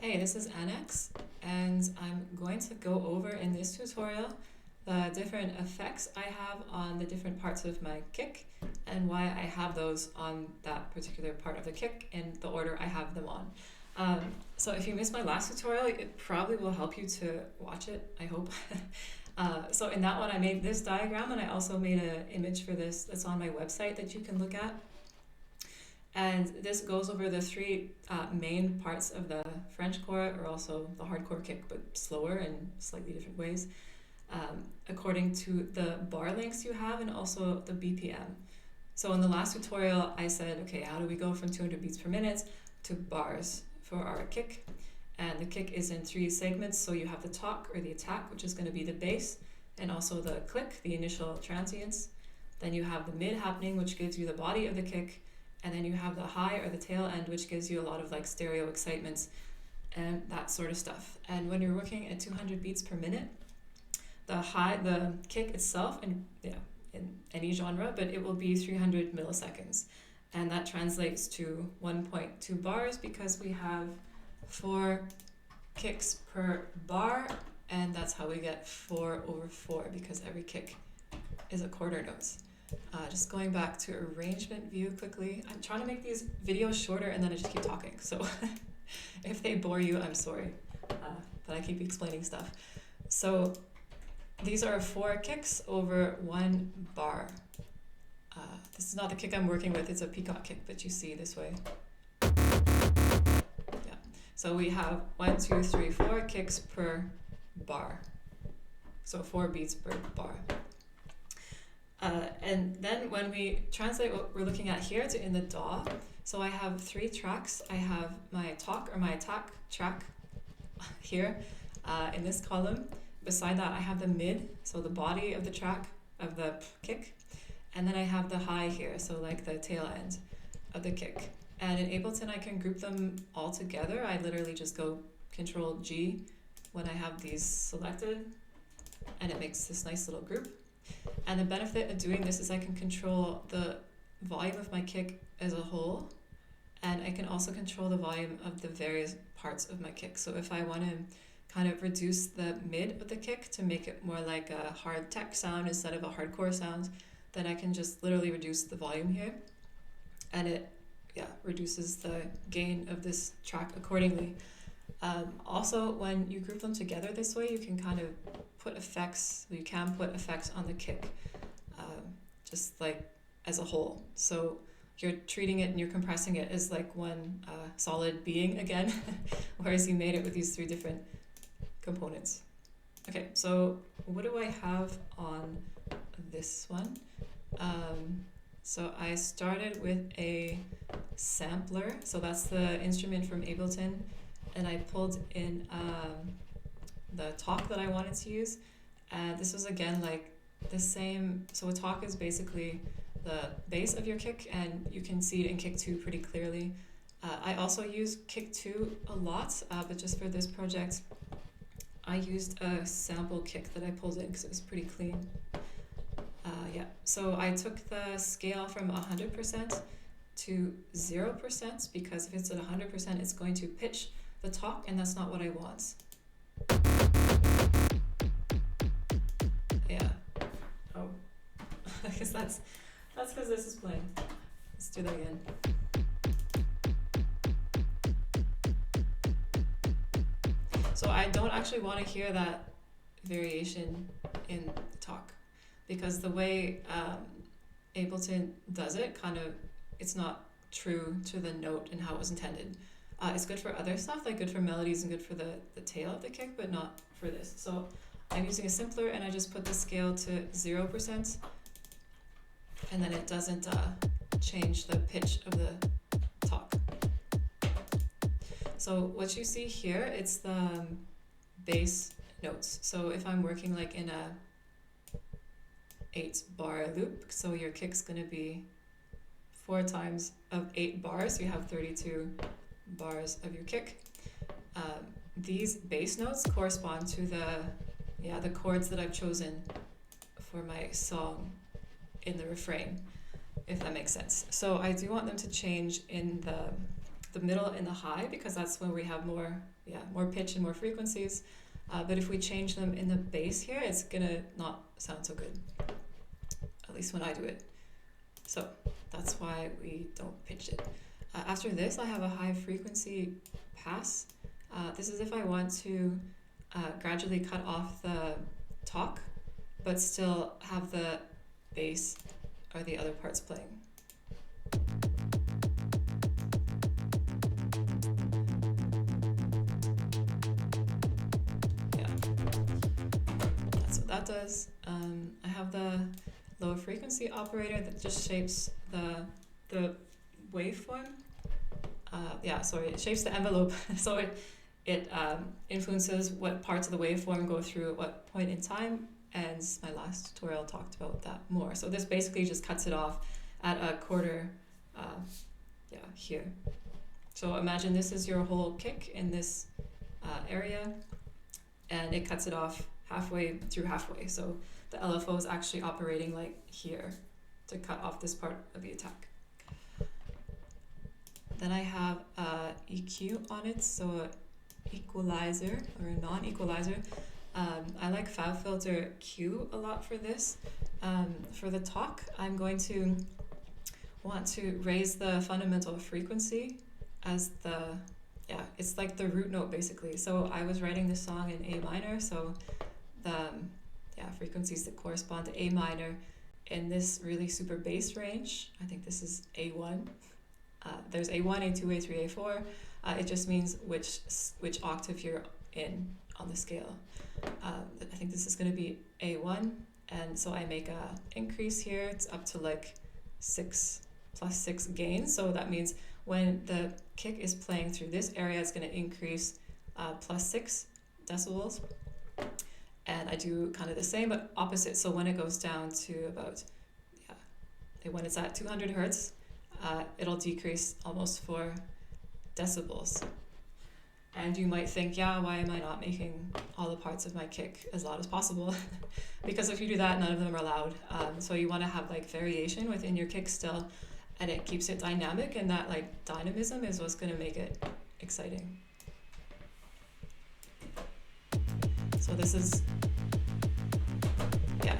Hey, this is Annex, and I'm going to go over in this tutorial the different effects I have on the different parts of my kick and why I have those on that particular part of the kick in the order I have them on. So if you missed my last tutorial, it probably will help you to watch it, I hope. So in that one, I made this diagram, and I also made an image for this that's on my website that you can look at. And this goes over the three main parts of the Frenchcore, or also the hardcore kick, but slower in slightly different ways, according to the bar lengths you have and also the BPM. So in the last tutorial, I said, okay, how do we go from 200 beats per minute to bars for our kick? And the kick is in three segments. So you have the talk or the attack, which is going to be the bass, and also the click, the initial transients. Then you have the mid happening, which gives you the body of the kick. And then you have the high or the tail end, which gives you a lot of like stereo excitements and that sort of stuff. And when you're working at 200 beats per minute, the kick itself, in any genre, but it will be 300 milliseconds. And that translates to 1.2 bars because we have 4 kicks per bar, and that's how we get 4/4 because every kick is a quarter note. Just going back to arrangement view quickly. I'm trying to make these videos shorter and then I just keep talking. So if they bore you, I'm sorry that I keep explaining stuff. So these are 4 kicks over 1 bar. This is not the kick I'm working with, it's a peacock kick, but you see this way. Yeah. So we have 1, 2, 3, 4 kicks per bar. So 4 beats per bar. And then when we translate what we're looking at here to in the DAW, so I have 3 tracks. I have my talk or my attack track here in this column. Beside that, I have the mid, so the body of the track of the kick. And then I have the high here, so like the tail end of the kick. And in Ableton, I can group them all together. I literally just go Control G when I have these selected, and it makes this nice little group. And the benefit of doing this is I can control the volume of my kick as a whole, and I can also control the volume of the various parts of my kick. So if I want to kind of reduce the mid of the kick to make it more like a hard tech sound instead of a hardcore sound, then I can just literally reduce the volume here, and it reduces the gain of this track accordingly. Also, when you group them together this way, you can kind of put effects, on the kick, just like as a whole. So you're treating it and you're compressing it as like one solid being again, whereas you made it with these 3 different components. Okay, so what do I have on this one? So I started with a sampler, so that's the instrument from Ableton, and I pulled in the talk that I wanted to use. And this was again like the same, so a talk is basically the bass of your kick, and you can see it in kick 2 pretty clearly. I also use kick 2 a lot, but just for this project, I used a sample kick that I pulled in because it was pretty clean. So I took the scale from 100% to 0% because if it's at 100%, it's going to pitch the talk, and that's not what I want. Yeah. Oh, I guess that's because this is playing. Let's do that again. So I don't actually want to hear that variation in talk, because the way Ableton does it, it's not true to the note and how it was intended. It's good for other stuff, like good for melodies and good for the tail of the kick, but not for this. So I'm using a simpler, and I just put the scale to 0%, and then it doesn't change the pitch of the talk. So what you see here, it's the bass notes. So if I'm working like in a 8-bar loop, so your kick's going to be 4 times of 8 bars, so you have 32 bars of your kick. These bass notes correspond to the chords that I've chosen for my song in the refrain, if that makes sense. So I do want them to change in the the middle and the high because that's when we have more pitch and more frequencies. But if we change them in the bass here, it's gonna not sound so good, at least when I do it. So that's why we don't pitch it. After this, I have a high frequency pass. This is if I want to gradually cut off the talk, but still have the bass or the other parts playing. Yeah, that's what that does. I have the low frequency operator that just shapes the waveform. It shapes the envelope, so it influences what parts of the waveform go through at what point in time, and my last tutorial talked about that more. So this basically just cuts it off at a quarter here. So imagine this is your whole kick in this area, and it cuts it off halfway through halfway. So the LFO is actually operating like here to cut off this part of the attack. Then I have EQ on it, so equalizer or a non-equalizer. I like FabFilter Q a lot for this. For the talk, I'm going to want to raise the fundamental frequency as it's like the root note basically. So I was writing this song in A minor, so the frequencies that correspond to A minor in this really super bass range. I think this is A1. There's A1, A2, A3, A4. It just means which octave you're in on the scale. I think this is going to be A1, and so I make a increase here. It's up to like 6 plus 6 gain. So that means when the kick is playing through this area, it's going to increase plus 6 decibels. And I do kind of the same, but opposite. So when it goes down to about, when it's at 200 hertz, it'll decrease almost 4 decibels. And you might think, why am I not making all the parts of my kick as loud as possible? Because if you do that, none of them are loud. So you want to have like variation within your kick still, and it keeps it dynamic, and that like dynamism is what's going to make it exciting. So this is,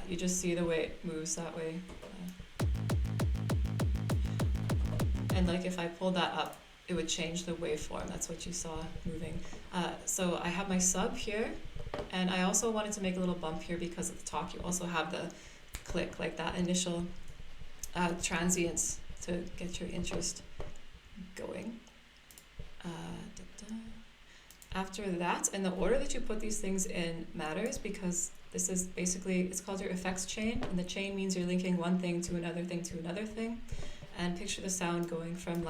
you just see the way it moves that way. And like if I pulled that up, it would change the waveform. That's what you saw moving. So I have my sub here, and I also wanted to make a little bump here because at the talk you also have the click, like that initial transients to get your interest going. After that, and the order that you put these things in matters, because this is basically, it's called your effects chain, and the chain means you're linking one thing to another thing to another thing. And picture the sound going from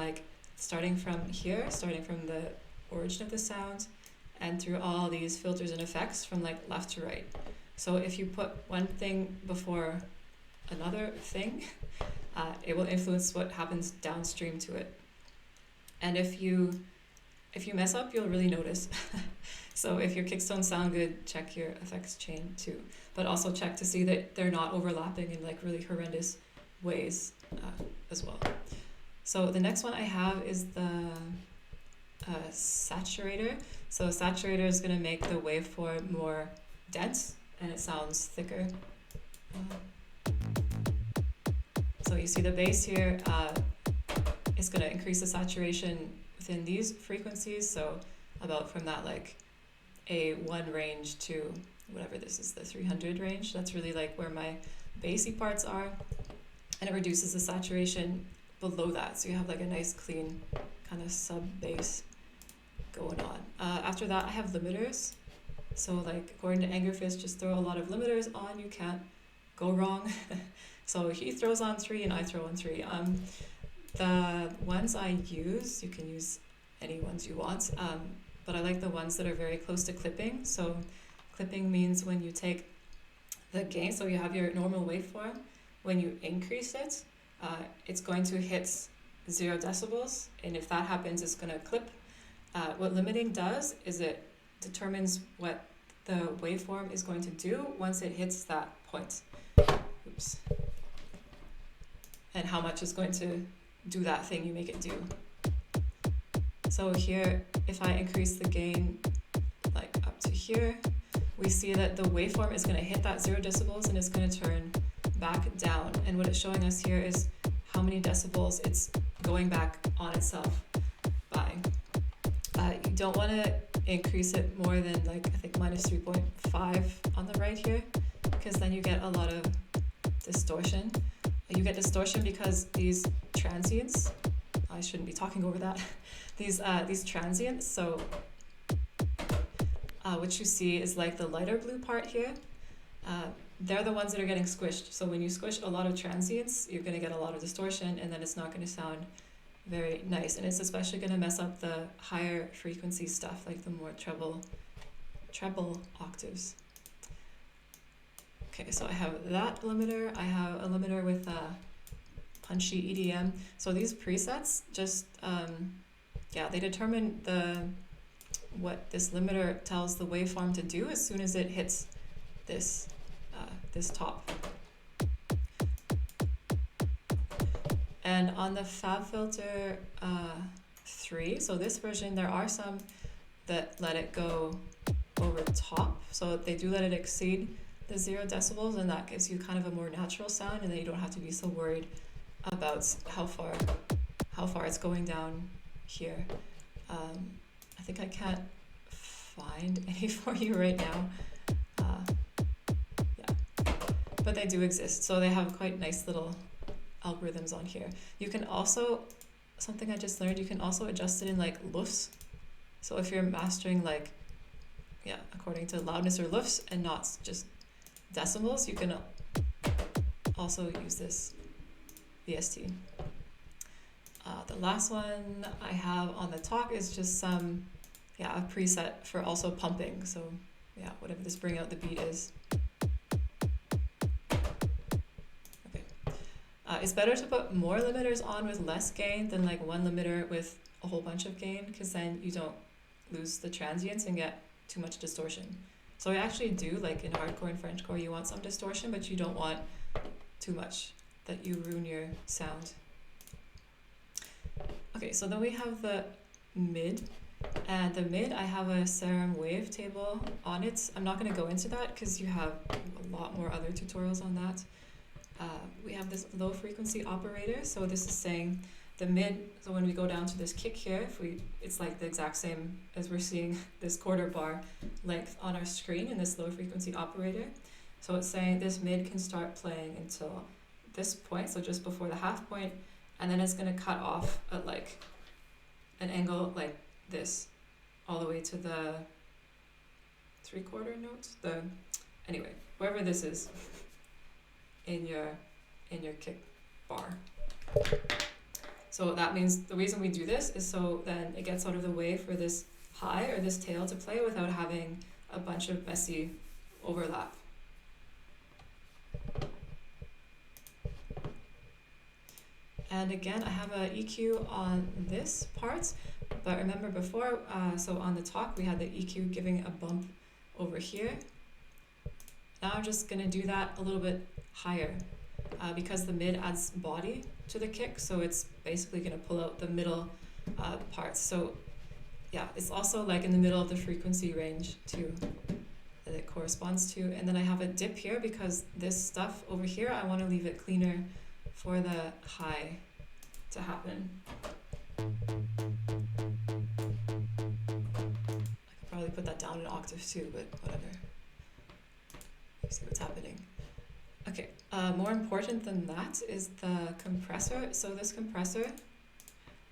starting from here, starting from the origin of the sound, and through all these filters and effects from like left to right. So if you put one thing before another thing, it will influence what happens downstream to it. And if you mess up, you'll really notice. So if your kicks don't sound good, check your effects chain too. But also check to see that they're not overlapping in like really horrendous ways as well. So the next one I have is the saturator. So saturator is going to make the waveform more dense and it sounds thicker. So you see the bass here, it's going to increase the saturation within these frequencies. So about from that like A1 range to whatever this is, the 300 range. That's really like where my bassy parts are. And it reduces the saturation below that. So you have like a nice clean kind of sub bass going on. After that, I have limiters. So like according to Angerfist, just throw a lot of limiters on. You can't go wrong. So he throws on 3 and I throw on 3. The ones I use, you can use any ones you want, but I like the ones that are very close to clipping. So clipping means when you take the gain, so you have your normal waveform, when you increase it, it's going to hit 0 decibels, and if that happens, it's going to clip. What limiting does is it determines what the waveform is going to do once it hits that point. Oops. And how much is going to do that thing you make it do. So here, if I increase the gain like up to here, we see that the waveform is going to hit that 0 decibels and it's going to turn back down. And what it's showing us here is how many decibels it's going back on itself by. You don't want to increase it more than like, I think minus 3.5 on the right here, because then you get a lot of distortion. You get distortion because these transients, I shouldn't be talking over that, these transients, so what you see is like the lighter blue part here, they're the ones that are getting squished. So when you squish a lot of transients, you're going to get a lot of distortion, and then it's not going to sound very nice. And it's especially going to mess up the higher frequency stuff, like the more treble octaves. Okay, so I have that limiter. I have a limiter with punchy EDM. So these presets just, they determine what this limiter tells the waveform to do as soon as it hits this top. And on the FabFilter 3, so this version, there are some that let it go over top. So they do let it exceed the 0 decibels, and that gives you kind of a more natural sound, and then you don't have to be so worried about how far it's going down here. I think I can't find any for you right now. But they do exist, so they have quite nice little algorithms on here. You can also, something I just learned, you can also adjust it in like LUFS. So if you're mastering like, according to loudness or LUFS and not just decimals, you can also use this VST. The last one I have on the talk is just a preset for also pumping. So whatever this bring out the beat is. It's better to put more limiters on with less gain than like one limiter with a whole bunch of gain, because then you don't lose the transients and get too much distortion. So I actually do, like in hardcore and Frenchcore, you want some distortion, but you don't want too much that you ruin your sound. Okay, so then we have the mid. And the mid, I have a serum wavetable on it. I'm not going to go into that because you have a lot more other tutorials on that. We have this low frequency operator. So this is saying the mid, so when we go down to this kick here, it's like the exact same as we're seeing this quarter bar length on our screen in this low frequency operator. So it's saying this mid can start playing until this point, so just before the half point, and then it's going to cut off at like an angle like this all the way to the 3/4 notes, anyway, wherever this is in your kick bar. So that means the reason we do this is so then it gets out of the way for this high or this tail to play without having a bunch of messy overlap. And again, I have a EQ on this part, but remember before, so on the talk we had the EQ giving a bump over here. Now I'm just going to do that a little bit higher because the mid adds body to the kick, so it's basically going to pull out the middle parts. So yeah, it's also like in the middle of the frequency range too that it corresponds to. And then I have a dip here because this stuff over here, I want to leave it cleaner for the high to happen. I could probably put that down an octave too, but whatever. See what's happening. Okay, more important than that is the compressor. So this compressor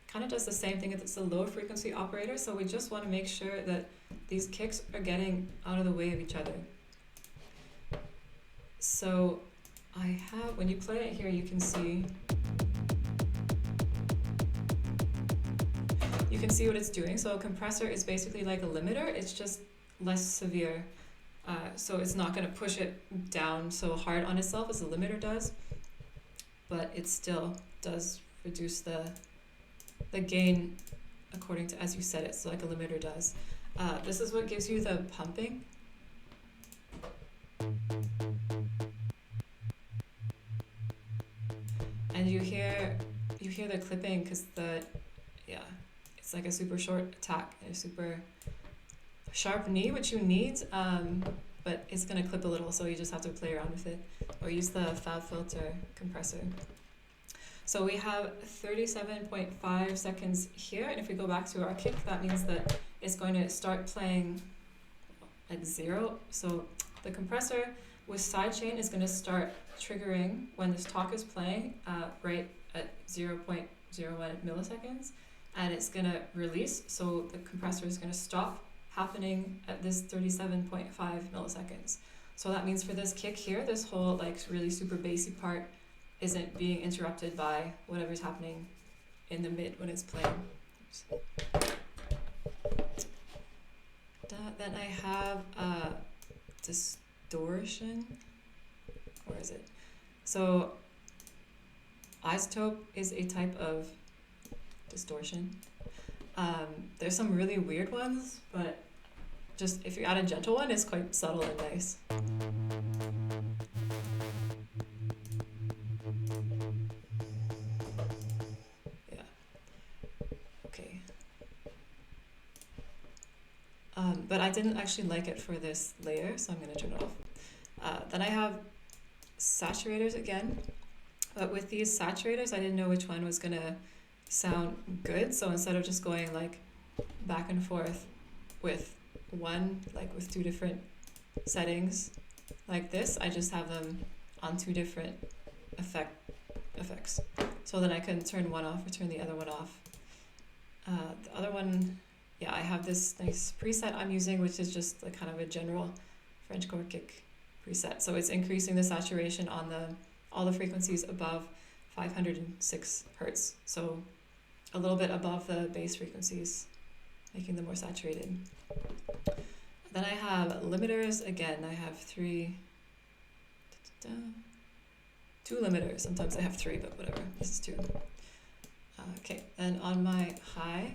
kind of does the same thing. It's a low frequency operator, so we just want to make sure that these kicks are getting out of the way of each other. So I have, when you play it here, you can see what it's doing. So a compressor is basically like a limiter, it's just less severe. So it's not going to push it down so hard on itself as a limiter does, but it still does reduce the gain according to as you set it, so like a limiter does. This is what gives you the pumping. And you hear the clipping because it's it's like a super short attack and a super sharp knee, which you need, but it's gonna clip a little, so you just have to play around with it or use the fab filter compressor. So we have 37.5 seconds here, and if we go back to our kick, that means that it's going to start playing at 0. So the compressor with sidechain is going to start triggering when this talk is playing right at 0.01 milliseconds, and it's going to release, so the compressor is going to stop happening at this 37.5 milliseconds. So that means for this kick here, this whole like really super bassy part isn't being interrupted by whatever's happening in the mid when it's playing. Then I have distortion. Where is it? So isotope is a type of distortion. There's some really weird ones, but just if you add a gentle one, it's quite subtle and nice. Yeah. Okay. But I didn't actually like it for this layer, so I'm going to turn it off. Then I have saturators again, but with these saturators, I didn't know which one was going to sound good, so instead of just going like back and forth with one, like with two different settings like this, I just have them on two different effects, so then I can turn one off or turn the other one off. The other one, yeah, I have this nice preset I'm using, which is just like kind of a general Frenchcore kick preset, so it's increasing the saturation on all the frequencies above 506 hertz, so a little bit above the bass frequencies, making them more saturated. Then I have limiters again. I have two limiters. Sometimes I have three, but whatever. This is two. Okay, and on my high,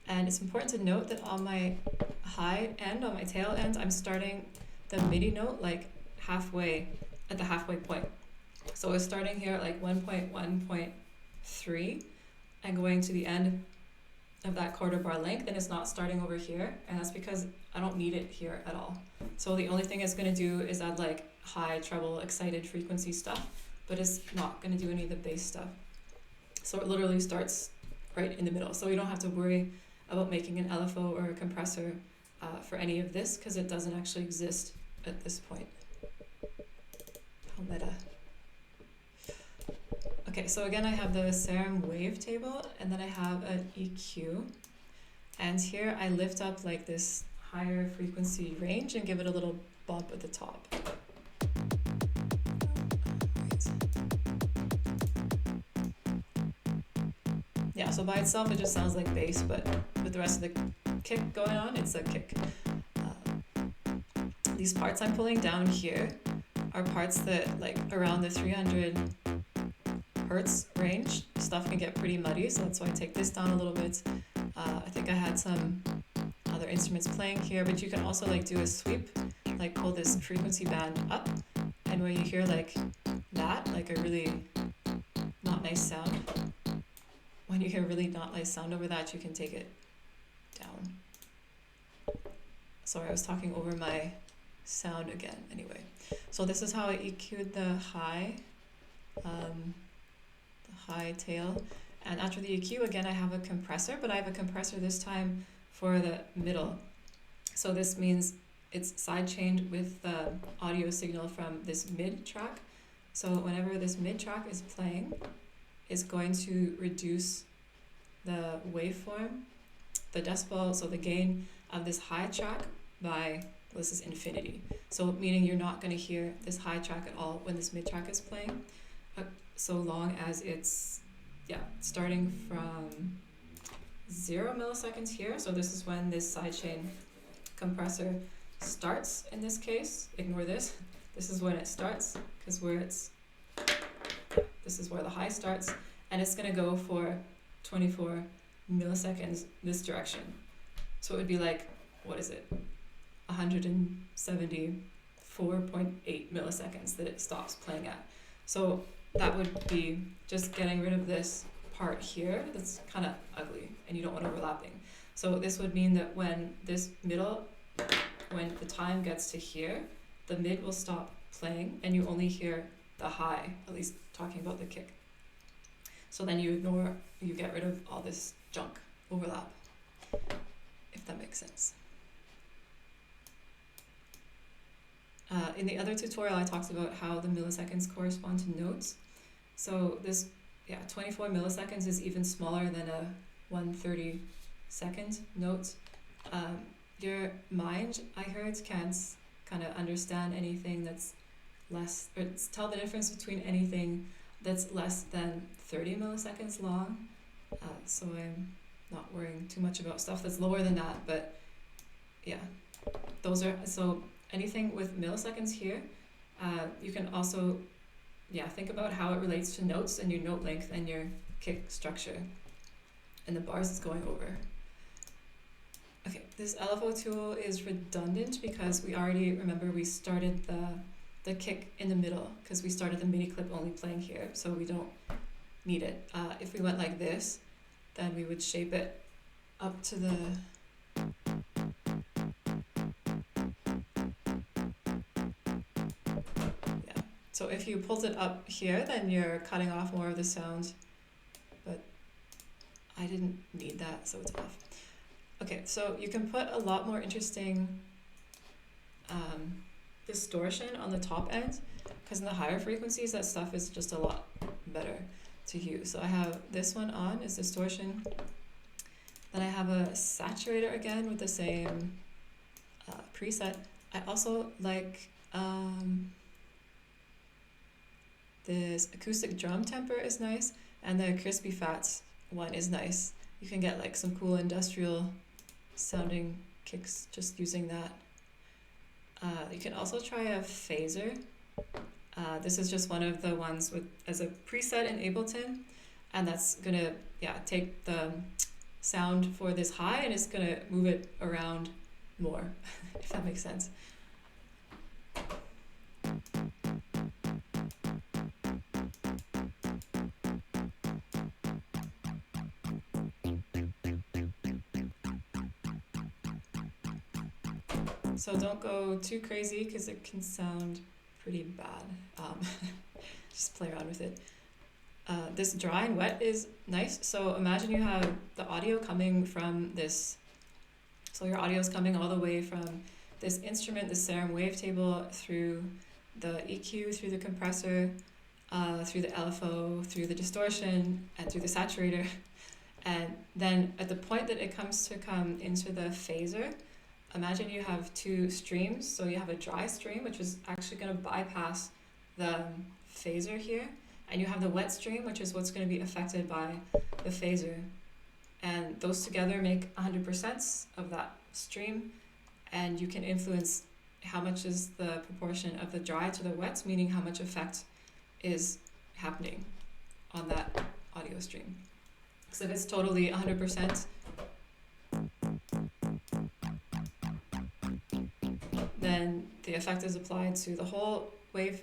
and it's important to note that on my high end, on my tail end, I'm starting the MIDI note like halfway, at the halfway point. So it's starting here at like 1.1.3 and going to the end of that quarter bar length, and it's not starting over here, and that's because I don't need it here at all. So the only thing it's going to do is add like high treble excited frequency stuff, but it's not going to do any of the bass stuff. So it literally starts right in the middle, so you don't have to worry about making an LFO or a compressor for any of this, because it doesn't actually exist at this point. How meta. Okay, so again I have the Serum wavetable, and then I have an EQ, and here I lift up like this higher frequency range and give it a little bump at the top. Yeah, so by itself it just sounds like bass, but with the rest of the kick going on, it's a kick. These parts I'm pulling down here are parts that, like, around the 300 hertz range, stuff can get pretty muddy, so that's why I take this down a little bit. I think I had some other instruments playing here, but you can also like do a sweep, like pull this frequency band up, and where you hear like that, like a really not nice sound, when you hear really not nice sound over that, you can take it down. Sorry, I was talking over my sound again. Anyway, so this is how I EQ'd the high tail, and after the EQ again I have a compressor, but I have a compressor this time for the middle. So this means it's sidechained with the audio signal from this mid track. So whenever this mid track is playing, it's going to reduce the waveform, the decibel, so the gain of this high track by, well, this is infinity. So meaning you're not going to hear this high track at all when this mid track is playing, so long as it's, yeah, starting from 0 milliseconds here. So this is when this sidechain compressor starts in this case. Ignore this. This is when it starts, because where it's, this is where the high starts, and it's going to go for 24 milliseconds this direction. So it would be like, what is it? 174.8 milliseconds that it stops playing at. So that would be just getting rid of this part here that's kind of ugly and you don't want overlapping. So this would mean that when the time gets to here, the mid will stop playing and you only hear the high, at least talking about the kick. So then you get rid of all this junk overlap, if that makes sense. In the other tutorial, I talked about how the milliseconds correspond to notes. So this, 24 milliseconds is even smaller than a 1/32 note. Your mind, I heard, can't kind of understand anything that's less, or tell the difference between anything that's less than 30 milliseconds long. So I'm not worrying too much about stuff that's lower than that, but yeah, those are, so anything with milliseconds here, you can also, think about how it relates to notes and your note length and your kick structure and the bars it's going over. Okay, this LFO tool is redundant because we already, remember, we started the kick in the middle because we started the MIDI clip only playing here, so we don't need it. If we went like this, then we would shape it up to the so if you pulled it up here, then you're cutting off more of the sound, but I didn't need that, so it's off. Okay, so you can put a lot more interesting distortion on the top end, because in the higher frequencies, that stuff is just a lot better to use. So I have this one on, is distortion. Then I have a saturator again with the same preset. I also like this acoustic drum temper is nice, and the crispy fats one is nice. You can get like some cool industrial sounding kicks just using that. You can also try a phaser. This is just one of the ones with as a preset in Ableton, and that's gonna take the sound for this high and it's gonna move it around more, if that makes sense. So don't go too crazy because it can sound pretty bad. Just play around with it. This dry and wet is nice. So imagine you have the audio coming from this. So your audio is coming all the way from this instrument, the serum wavetable, through the EQ, through the compressor, through the LFO, through the distortion, and through the saturator. And then at the point that it comes to come into the phaser, imagine you have two streams. So you have a dry stream, which is actually going to bypass the phaser here, and you have the wet stream, which is what's going to be affected by the phaser. And those together make 100% of that stream, and you can influence how much is the proportion of the dry to the wet, meaning how much effect is happening on that audio stream. So if it's totally 100%, then the effect is applied to the whole wave,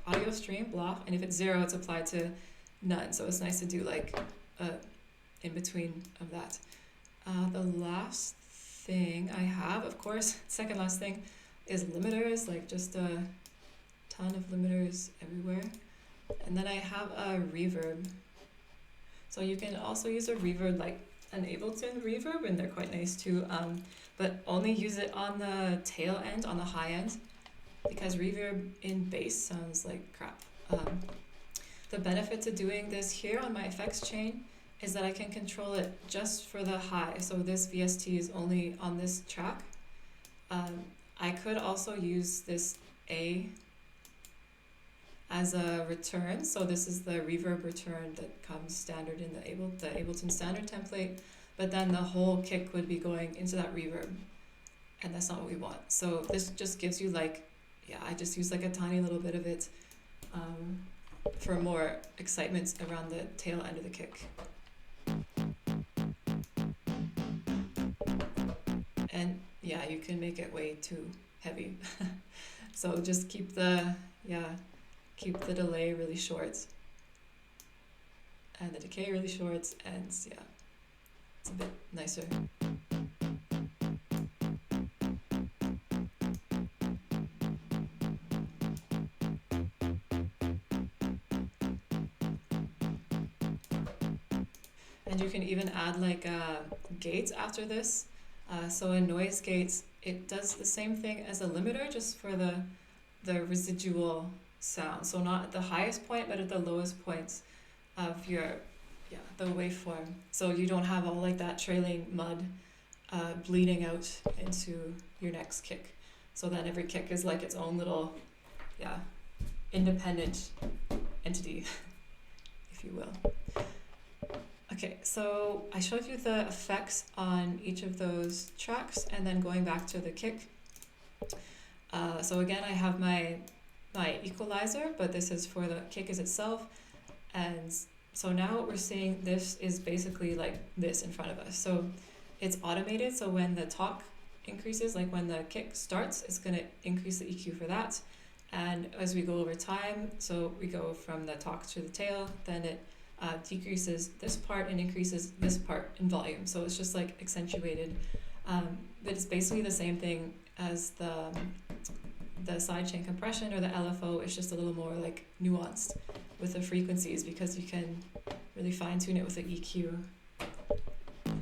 audio stream, blah, and if it's 0, it's applied to none. So it's nice to do like in between of that. The last thing I have, of course, second last thing, is limiters, like just a ton of limiters everywhere. And then I have a reverb. So you can also use a reverb like an Ableton reverb, and they're quite nice too, but only use it on the tail end, on the high end, because reverb in bass sounds like crap. The benefit to doing this here on my effects chain is that I can control it just for the high. So this VST is only on this track. I could also use this A as a return. So this is the reverb return that comes standard in the Ableton standard template, but then the whole kick would be going into that reverb, and that's not what we want. So this just gives you like, I just use like a tiny little bit of it for more excitement around the tail end of the kick. And you can make it way too heavy. So just keep the delay really short. and the decay really short, and yeah, it's a bit nicer. And you can even add like gates after this. So in noise gates, it does the same thing as a limiter, just for the residual sound. So not at the highest point, but at the lowest points of your, yeah, the waveform. So you don't have all like that trailing mud bleeding out into your next kick. So then every kick is like its own little, yeah, independent entity, if you will. Okay, so I showed you the effects on each of those tracks, and then going back to the kick. So again, I have my equalizer, but this is for the kick as itself. And so now what we're seeing, this is basically like this in front of us. So it's automated, so when the talk increases, like when the kick starts, it's going to increase the EQ for that. And as we go over time, so we go from the talk to the tail, then it decreases this part and increases this part in volume. So it's just like accentuated, but it's basically the same thing as the sidechain compression or the LFO. It's just a little more like nuanced with the frequencies, because you can really fine tune it with the EQ.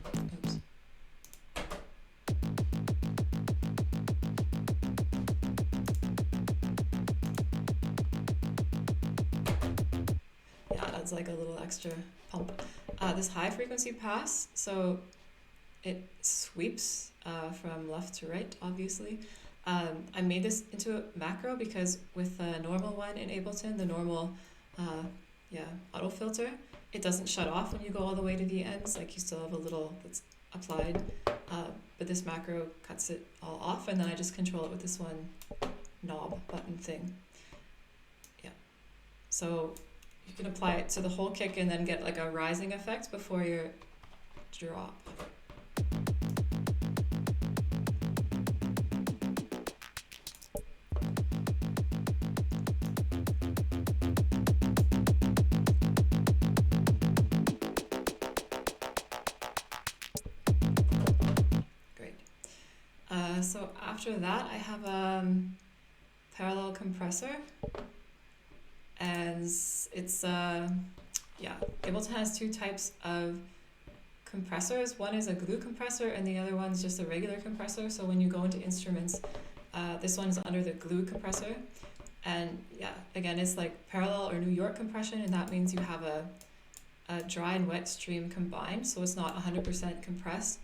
Oops. Yeah, that's like a little extra pump. This high frequency pass, so it sweeps from left to right, obviously. I made this into a macro because with the normal one in Ableton, the normal auto filter, it doesn't shut off when you go all the way to the ends. Like you still have a little that's applied, but this macro cuts it all off, and then I just control it with this one knob button thing. Yeah, so you can apply it to the whole kick and then get like a rising effect before your drop. Great. So after that, I have a parallel compressor. And it's Ableton has two types of compressors. One is a glue compressor, and the other one's just a regular compressor. So when you go into instruments, this one's under the glue compressor. And yeah, again, it's like parallel or New York compression, and that means you have a dry and wet stream combined, so it's not 100% compressed,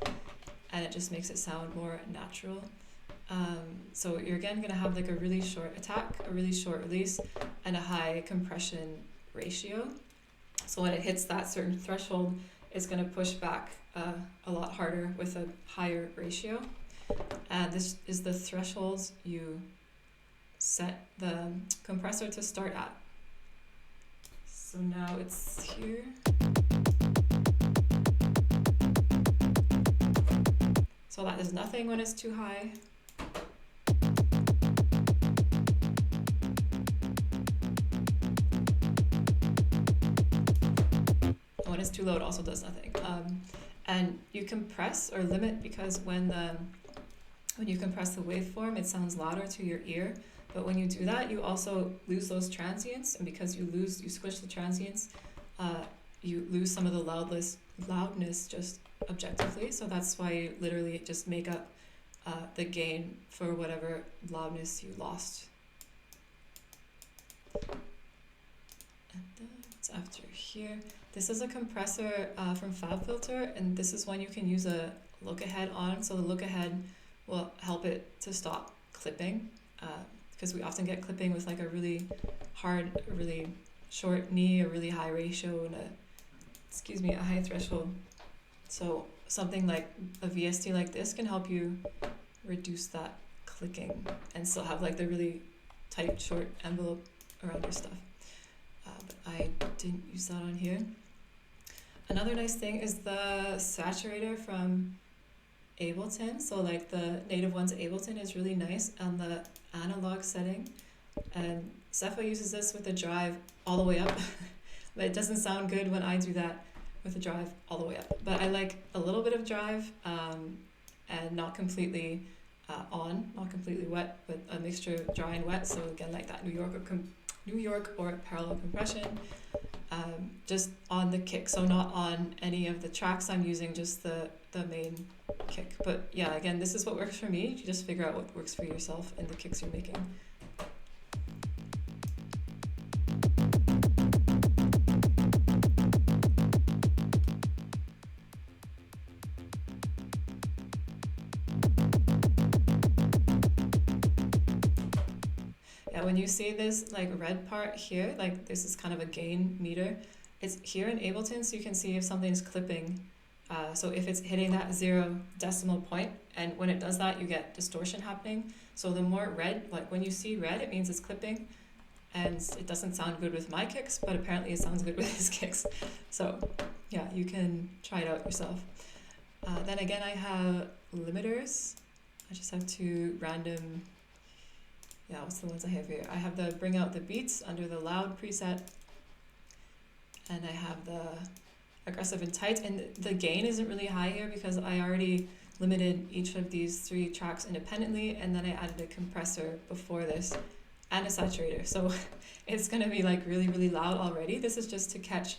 and it just makes it sound more natural. So you're again going to have like a really short attack, a really short release, and a high compression ratio. So when it hits that certain threshold, it's going to push back a lot harder with a higher ratio. And this is the thresholds you set the compressor to start at. So now it's here. So that is nothing when it's too high. When it's too low, it also does nothing. And you compress or limit, because when you compress the waveform, it sounds louder to your ear. But when you do that, you also lose those transients, and because you squish the transients, you lose some of the loudness just objectively. So that's why you literally just make up the gain for whatever loudness you lost. And that's after here. This is a compressor from FabFilter, and this is one you can use a look ahead on. So the look ahead will help it to stop clipping, because we often get clipping with like a really hard, a really short knee, a really high ratio, and a high threshold. So something like a VST like this can help you reduce that clicking and still have like the really tight, short envelope around your stuff. But I didn't use that on here. Another nice thing is the saturator from Ableton. So like the native one's Ableton is really nice on the analog setting. And Cepha uses this with the drive all the way up, But it doesn't sound good when I do that with the drive all the way up. But I like a little bit of drive and not completely not completely wet, but a mixture of dry and wet. So again, like that New York or parallel compression, just on the kick. So not on any of the tracks I'm using, just the main kick. But yeah, again, this is what works for me. You just figure out what works for yourself and the kicks you're making. Yeah, when you see this like red part here, like this is kind of a gain meter. It's here in Ableton, so you can see if something's clipping. So if it's hitting that 0 decimal point, and when it does that, you get distortion happening. So the more red, like when you see red, it means it's clipping, and it doesn't sound good with my kicks, but apparently it sounds good with his kicks. So yeah, you can try it out yourself. Then again, I have limiters. I just have two random, yeah, what's the ones I have here? I have the bring out the beats under the loud preset, and I have the aggressive and tight, and the gain isn't really high here because I already limited each of these 3 tracks independently, and then I added a compressor before this and a saturator, so it's gonna be like really, really loud already. This is just to catch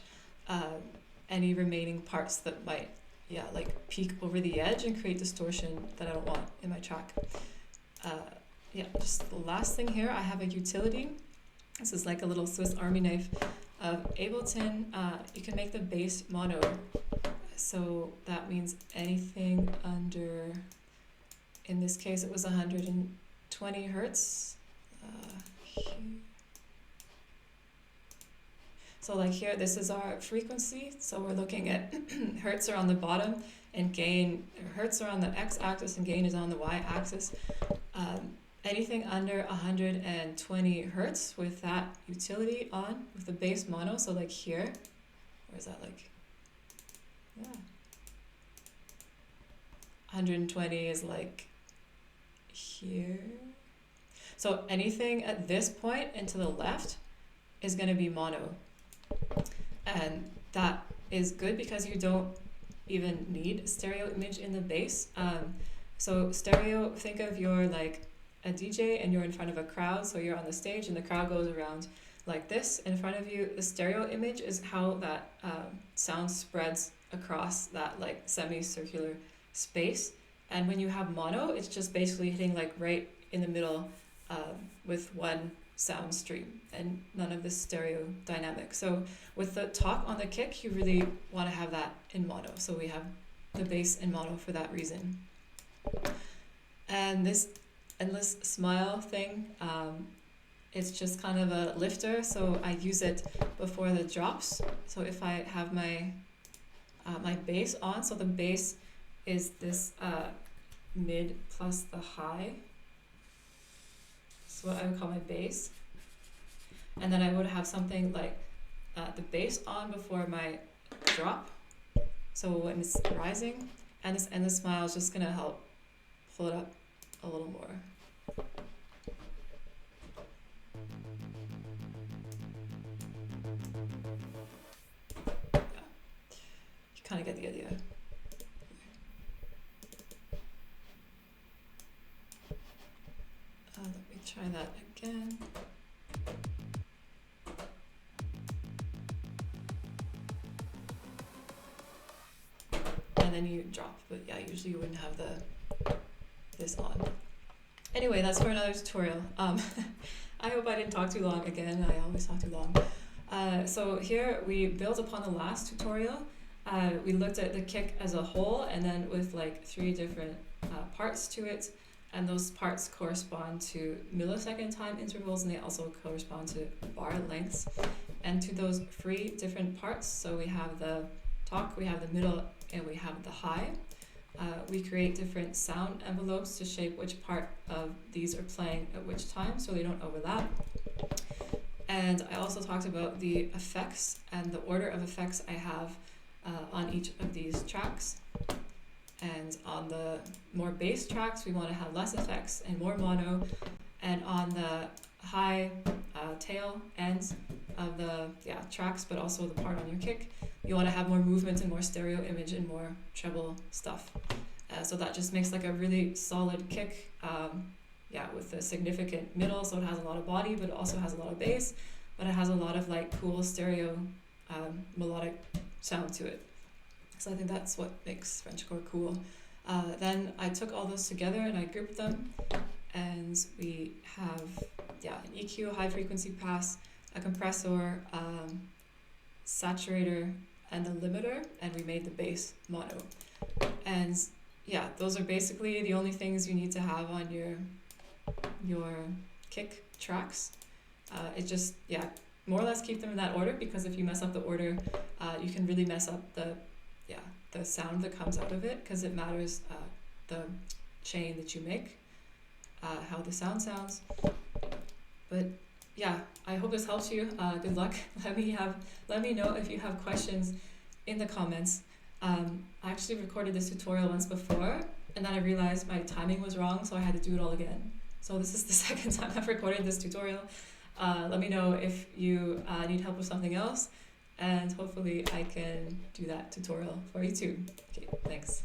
any remaining parts that might, yeah, like peak over the edge and create distortion that I don't want in my track. Yeah, just the last thing here, I have a utility. This is like a little Swiss Army knife of Ableton. You can make the bass mono. So that means anything under, in this case it was 120 hertz. Here. So like here, this is our frequency. So we're looking at hertz are on the bottom and gain, hertz are on the x-axis and gain is on the y-axis. Anything under 120 hertz with that utility on, with the bass mono, so like here, or is that like, yeah, 120 is like here. So anything at this point and to the left is going to be mono. And that is good because you don't even need stereo image in the bass. So stereo, think of your like a DJ and you're in front of a crowd, so you're on the stage and the crowd goes around like this in front of you. The stereo image is how that sound spreads across that like semicircular space, and when you have mono, it's just basically hitting like right in the middle with one sound stream and none of the stereo dynamic. So with the talk on the kick, you really want to have that in mono, so we have the bass in mono for that reason. And this endless smile thing, it's just kind of a lifter, so I use it before the drops. So if I have my my bass on, so the bass is this mid plus the high, that's what I would call my bass, and then I would have something like the bass on before my drop, so when it's rising, and this endless smile is just gonna help pull it up a little more. You kind of get the idea. Let me try that again. And then you drop, but yeah, usually you wouldn't have this on. Anyway, that's for another tutorial. I hope I didn't talk too long again. I always talk too long. So here we built upon the last tutorial. We looked at the kick as a whole, and then with like 3 different parts to it, and those parts correspond to millisecond time intervals, and they also correspond to bar lengths. And to those 3 different parts, so we have the talk, we have the middle, and we have the high. We create different sound envelopes to shape which part of these are playing at which time, so they don't overlap. And I also talked about the effects and the order of effects I have on each of these tracks. And on the more bass tracks, we want to have less effects and more mono. And on the high tail ends, of the tracks, but also the part on your kick. You want to have more movement and more stereo image and more treble stuff. So that just makes like a really solid kick, with a significant middle, so it has a lot of body, but it also has a lot of bass, but it has a lot of like cool stereo melodic sound to it. So I think that's what makes Frenchcore cool. Then I took all those together and I grouped them, and we have an EQ, high frequency pass, a compressor, saturator, and a limiter, and we made the bass mono. And those are basically the only things you need to have on your kick tracks. It just more or less keep them in that order, because if you mess up the order, you can really mess up the sound that comes out of it, because it matters the chain that you make, how the sound sounds. But I hope this helps you. Good luck. Let me know if you have questions in the comments. I actually recorded this tutorial once before, and then I realized my timing was wrong, so I had to do it all again. So this is the second time I've recorded this tutorial. Let me know if you need help with something else, and hopefully I can do that tutorial for you too. Okay, thanks.